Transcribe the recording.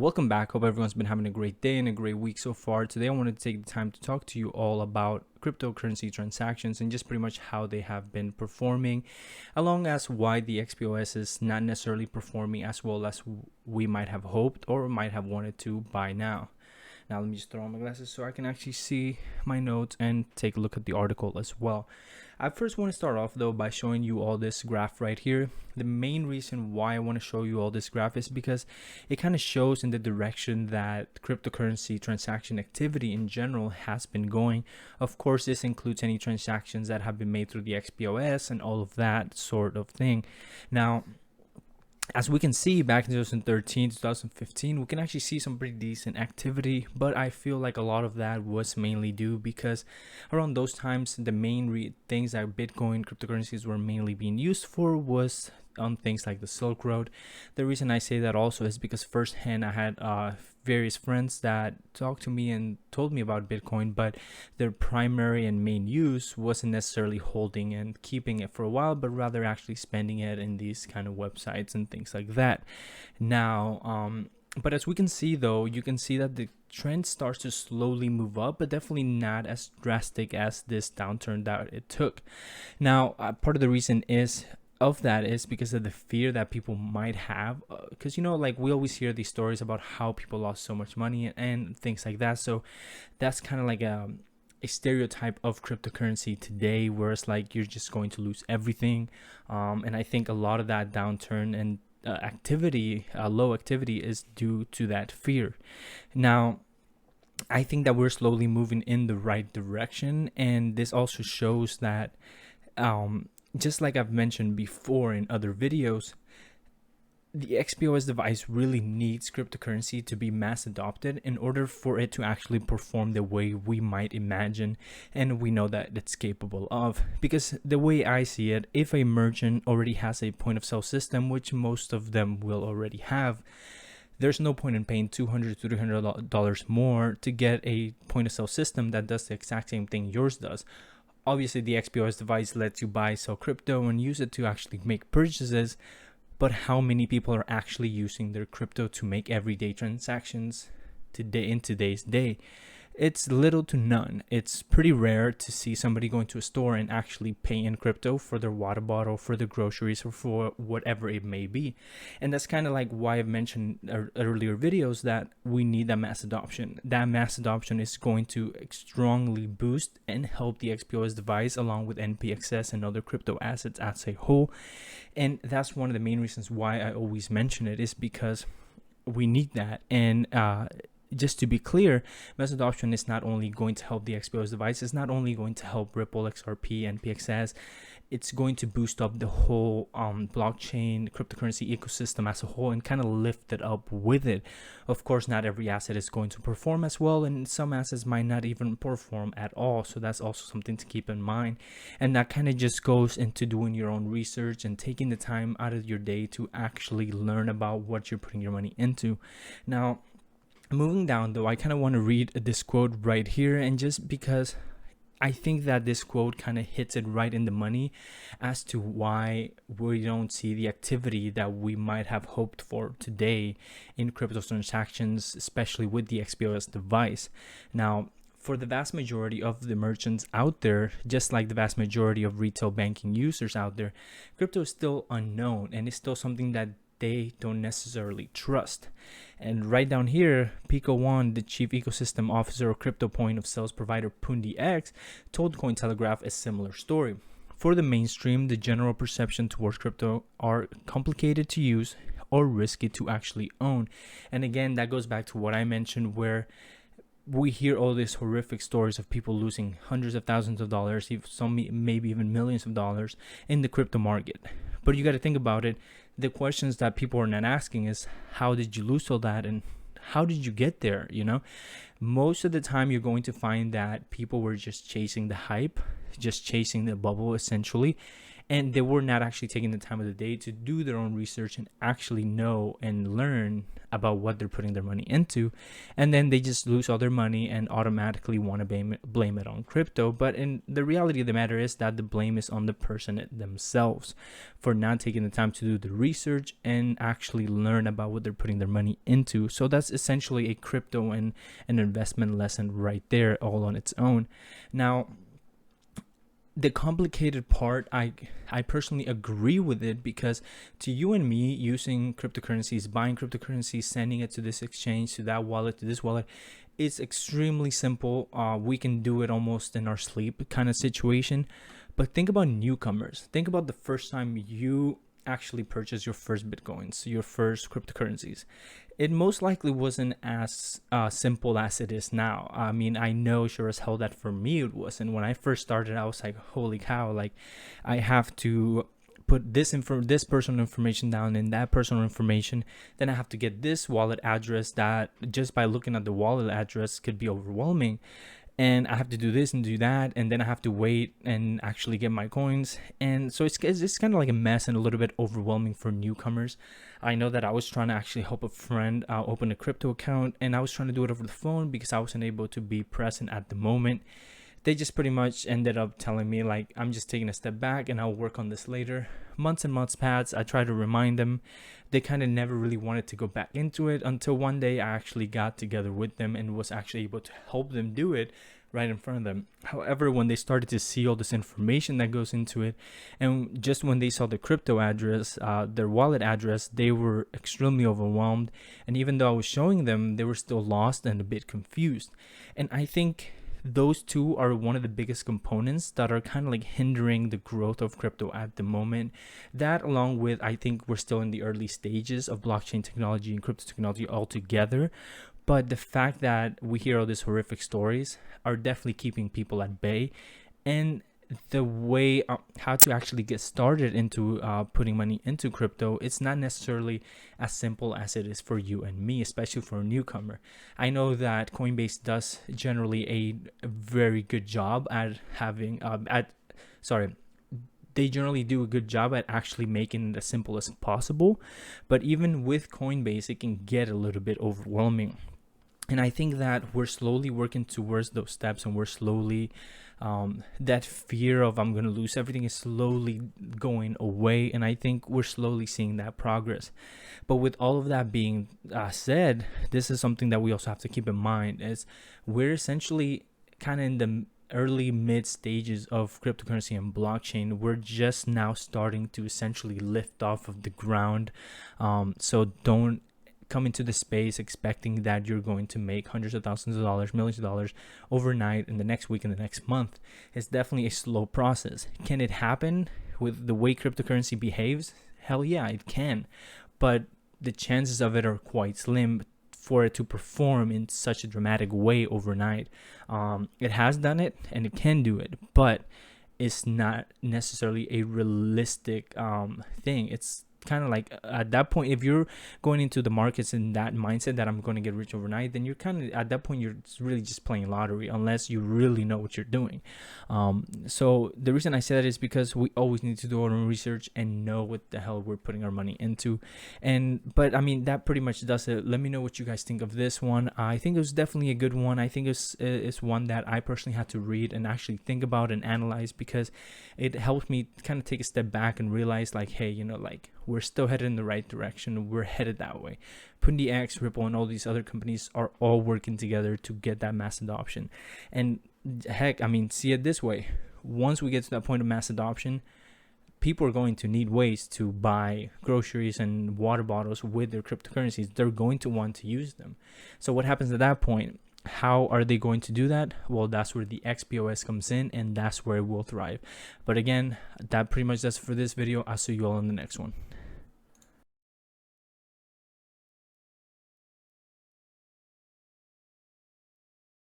Welcome back. Hope everyone's been having a great day and a great week so far. Today I wanted to take the time to talk to you all about cryptocurrency transactions and just pretty much how they have been performing, along as why the XPOS is not necessarily performing as well as we might have hoped or might have wanted to by now. Now let me just throw on my glasses so I can actually see my notes and take a look at the article as well. I first want to start off though by showing you all this graph right here. The main reason why I want to show you all this graph is because it kind of shows in the direction that cryptocurrency transaction activity in general has been going. Of course, this includes any transactions that have been made through the XPOS and all of that sort of thing. Now, as we can see back in 2013, 2015, we can actually see some pretty decent activity, but I feel like a lot of that was mainly due because around those times, the main things that Bitcoin cryptocurrencies were mainly being used for was on things like the Silk Road. The reason I say that also is because firsthand I had various friends that talked to me and told me about Bitcoin, but their primary and main use wasn't necessarily holding and keeping it for a while, but rather actually spending it in these kind of websites and things like that. Now, but as we can see though, you can see that the trend starts to slowly move up, but definitely not as drastic as this downturn that it took. Now, part of the reason is because of the fear that people might have, because like we always hear these stories about how people lost so much money and things like that. So that's kind of like a stereotype of cryptocurrency today, where it's like you're just going to lose everything. And I think a lot of that downturn and low activity is due to that fear. Now, I think that we're slowly moving in the right direction, and this also shows that just like I've mentioned before in other videos, the XPOS device really needs cryptocurrency to be mass adopted in order for it to actually perform the way we might imagine and we know that it's capable of. Because the way I see it, if a merchant already has a point of sale system, which most of them will already have, there's no point in paying $200 to $300 more to get a point of sale system that does the exact same thing yours does. Obviously, the XPOS device lets you buy, sell crypto and use it to actually make purchases, but how many people are actually using their crypto to make everyday transactions today in today's day? It's little to none. It's pretty rare to see somebody going to a store and actually pay in crypto for their water bottle, for their groceries, or for whatever it may be. And that's kind of like why I've mentioned earlier videos that we need that mass adoption. That mass adoption is going to strongly boost and help the XPOS device along with NPXS and other crypto assets as a whole. And that's one of the main reasons why I always mention it, is because we need that. And just to be clear, mass adoption is not only going to help the XPOS device, it's not only going to help Ripple, XRP, NPXS, it's going to boost up the whole blockchain cryptocurrency ecosystem as a whole and kind of lift it up with it. Of course, not every asset is going to perform as well, and some assets might not even perform at all. So that's also something to keep in mind. And that kind of just goes into doing your own research and taking the time out of your day to actually learn about what you're putting your money into. Now, moving down though, I kind of want to read this quote right here, and just because I think that this quote kind of hits it right in the money as to why we don't see the activity that we might have hoped for today in crypto transactions, especially with the XPOS device. Now, for the vast majority of the merchants out there, just like the vast majority of retail banking users out there, crypto is still unknown and it's still something that they don't necessarily trust. And right down here, Pico Wan, the chief ecosystem officer of crypto point of sales provider Pundi X, told Cointelegraph a similar story. For the mainstream, the general perception towards crypto are complicated to use or risky to actually own. And again, that goes back to what I mentioned, where we hear all these horrific stories of people losing hundreds of thousands of dollars, some maybe even millions of dollars in the crypto market. But you got to think about it. The questions that people are not asking is, how did you lose all that and how did you get there? Most of the time you're going to find that people were just chasing the hype, just chasing the bubble essentially, and they were not actually taking the time of the day to do their own research and actually know and learn about what they're putting their money into. And then they just lose all their money and automatically want to blame it on crypto. But in the reality of the matter is that the blame is on the person themselves for not taking the time to do the research and actually learn about what they're putting their money into. So that's essentially a crypto and an investment lesson right there, all on its own. Now, the complicated part, I personally agree with it, because to you and me, using cryptocurrencies, buying cryptocurrencies, sending it to this exchange, to that wallet, to this wallet, it's extremely simple. We can do it almost in our sleep kind of situation. But think about newcomers. Think about the first time you actually purchased your first Bitcoins, your first cryptocurrencies. It most likely wasn't as simple as it is now. I mean, I know sure as hell that for me it was. And when I first started, I was like, holy cow, like I have to put this personal information down and that personal information. Then I have to get this wallet address that just by looking at the wallet address could be overwhelming. And I have to do this and do that, and then I have to wait and actually get my coins. And so it's kind of like a mess and a little bit overwhelming for newcomers. I know that I was trying to actually help a friend open a crypto account, and I was trying to do it over the phone because I wasn't able to be present at the moment. They just pretty much ended up telling me like, I'm just taking a step back and I'll work on this later. Months and months passed. I tried to remind them. They kind of never really wanted to go back into it until one day I actually got together with them and was actually able to help them do it right in front of them. However, when they started to see all this information that goes into it, and just when they saw the crypto address, their wallet address, they were extremely overwhelmed. And even though I was showing them, they were still lost and a bit confused. And I think those two are one of the biggest components that are kind of like hindering the growth of crypto at the moment. That, along with, I think we're still in the early stages of blockchain technology and crypto technology altogether. But the fact that we hear all these horrific stories are definitely keeping people at bay. And the way how to actually get started into putting money into crypto, it's not necessarily as simple as it is for you and me, especially for a newcomer. I know that Coinbase does generally a very good job at having they generally do a good job at actually making it as simple as possible. But even with Coinbase, it can get a little bit overwhelming. And I think that we're slowly working towards those steps, and we're slowly, that fear of I'm going to lose everything is slowly going away. And I think we're slowly seeing that progress. But with all of that being said, this is something that we also have to keep in mind, is we're essentially kind of in the early mid stages of cryptocurrency and blockchain. We're just now starting to essentially lift off of the ground. So don't come into the space expecting that you're going to make hundreds of thousands of dollars, millions of dollars overnight, in the next week, in the next month. It's definitely a slow process. Can it happen with the way cryptocurrency behaves? Hell yeah, it can. But the chances of it are quite slim for it to perform in such a dramatic way overnight. It has done it and it can do it, but it's not necessarily a realistic thing. It's kind of like at that point, if you're going into the markets in that mindset that I'm going to get rich overnight, then you're kind of at that point, you're really just playing lottery unless you really know what you're doing. So the reason I say that is because we always need to do our own research and know what the hell we're putting our money into. But I mean, that pretty much does it. Let me know what you guys think of this one. I think it was definitely a good one. I think it's one that I personally had to read and actually think about and analyze, because it helped me kind of take a step back and realize like, hey, like we're still headed in the right direction. We're headed that way. PundiX, Ripple, and all these other companies are all working together to get that mass adoption. And heck, I mean, see it this way. Once we get to that point of mass adoption, people are going to need ways to buy groceries and water bottles with their cryptocurrencies. They're going to want to use them. So what happens at that point? How are they going to do that? Well, that's where the XPOS comes in, and that's where it will thrive. But again, that pretty much does it for this video. I'll see you all in the next one.